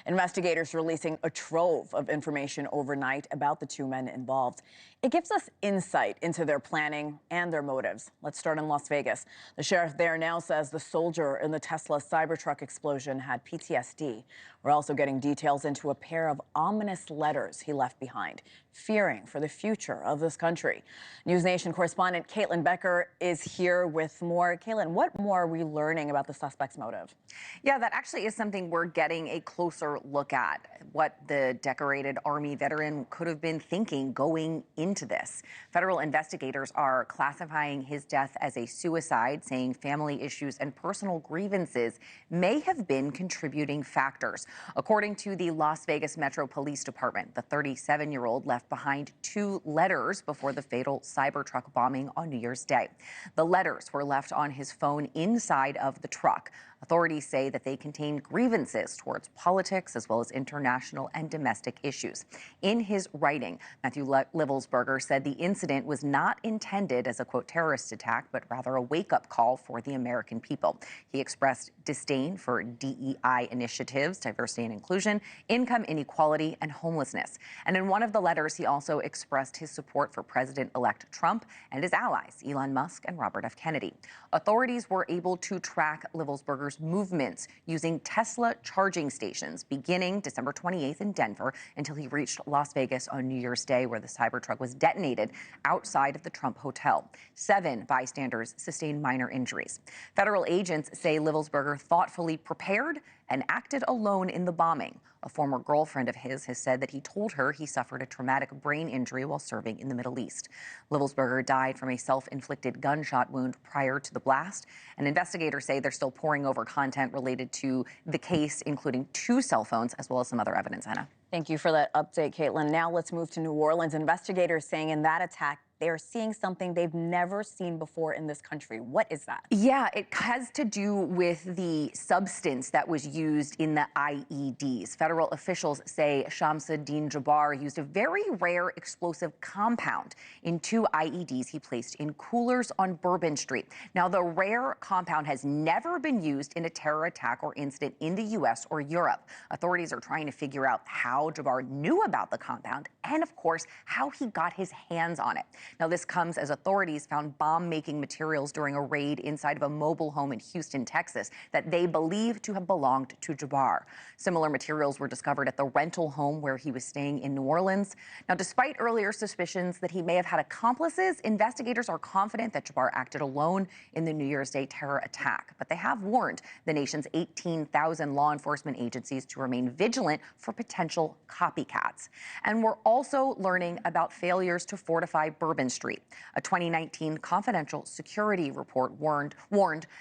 Investigators releasing a trove of information overnight about the two men involved. It gives us insight into their planning and their motives. Let's start in Las Vegas. The sheriff there now says the soldier in the Tesla Cybertruck explosion had PTSD. We're also getting details into a pair of ominous letters he left behind, fearing for the future of this country. NewsNation correspondent Caitlyn Becker is here with more. Caitlyn, what more are we learning about the suspect's motive? Yeah, that actually is something we're getting a closer look at, what the decorated Army veteran could have been thinking going into this. Federal investigators are classifying his death as a suicide, saying family issues and personal grievances may have been contributing factors. According to the Las Vegas Metro Police Department, the 37-year-old left behind 2 letters before the fatal Cybertruck bombing on New Year's Day. The letters were left on his phone inside of the truck. Authorities say that they contain grievances towards politics as well as international and domestic issues. In his writing, Matthew Livelsberger said the incident was not intended as a, quote, terrorist attack, but rather a wake-up call for the American people. He expressed disdain for DEI initiatives, diversity and inclusion, income inequality, and homelessness. And in one of the letters, he also expressed his support for President-elect Trump and his allies, Elon Musk and Robert F. Kennedy. Authorities were able to track Livelsberger's movements using Tesla charging stations beginning December 28th in Denver until he reached Las Vegas on New Year's Day, where the Cybertruck was detonated outside of the Trump Hotel. 7 bystanders sustained minor injuries. Federal agents say Livelsberger thoughtfully prepared and acted alone in the bombing. A former girlfriend of his has said that he told her he suffered a traumatic brain injury while serving in the Middle East. Livelsberger died from a self-inflicted gunshot wound prior to the blast, and investigators say they're still poring over content related to the case, including 2 cell phones, as well as some other evidence, Hena. Thank you for that update, Caitlyn. Now let's move to New Orleans. Investigators saying in that attack, they are seeing something they've never seen before in this country. What is that? Yeah, it has to do with the substance that was used in the IEDs. Federal officials say Shamsuddin Jabbar used a very rare explosive compound in 2 IEDs he placed in coolers on Bourbon Street. Now, the rare compound has never been used in a terror attack or incident in the U.S. or Europe. Authorities are trying to figure out how Jabbar knew about the compound and, of course, how he got his hands on it. Now, this comes as authorities found bomb-making materials during a raid inside of a mobile home in Houston, Texas, that they believe to have belonged to Jabbar. Similar materials were discovered at the rental home where he was staying in New Orleans. Now, despite earlier suspicions that he may have had accomplices, investigators are confident that Jabbar acted alone in the New Year's Day terror attack. But they have warned the nation's 18,000 law enforcement agencies to remain vigilant for potential copycats. And we're also learning about failures to fortify Bourbon Street. A 2019 confidential security report warned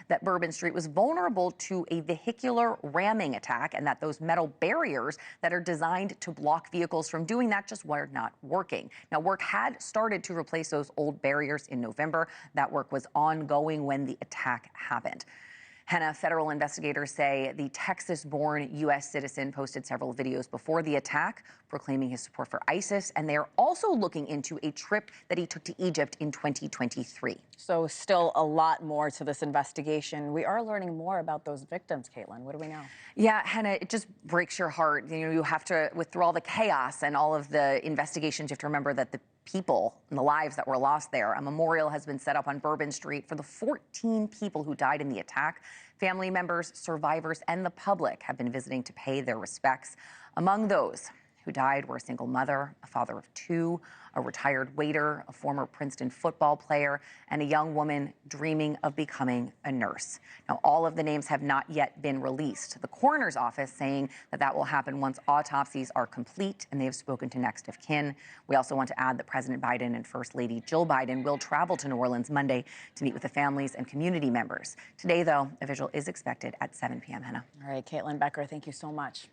that Bourbon Street was vulnerable to a vehicular ramming attack, and that those metal barriers that are designed to block vehicles from doing that just were not working. Now, work had started to replace those old barriers in November. That work was ongoing when the attack happened. Hena, federal investigators say the Texas-born U.S. citizen posted several videos before the attack proclaiming his support for ISIS, and they are also looking into a trip that he took to Egypt in 2023. So still a lot more to this investigation. We are learning more about those victims, Caitlyn. What do we know? Yeah, Hena, it just breaks your heart. You know, you have to, through all the chaos and all of the investigations, you have to remember that the people and the lives that were lost there. A memorial has been set up on Bourbon Street for the 14 people who died in the attack. Family members, survivors, and the public have been visiting to pay their respects. Among those who died were a single mother, a father of 2, a retired waiter, a former Princeton football player, and a young woman dreaming of becoming a nurse. Now, all of the names have not yet been released. The coroner's office saying that that will happen once autopsies are complete and they have spoken to next of kin. We also want to add that President Biden and First Lady Jill Biden will travel to New Orleans Monday to meet with the families and community members. Today, though, a vigil is expected at 7 p.m. Hena. All right, Caitlyn Becker, thank you so much.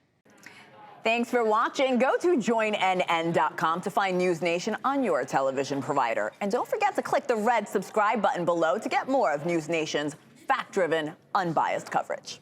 Thanks for watching. Go to joinnn.com to find NewsNation on your television provider. And don't forget to click the red subscribe button below to get more of NewsNation's fact-driven, unbiased coverage.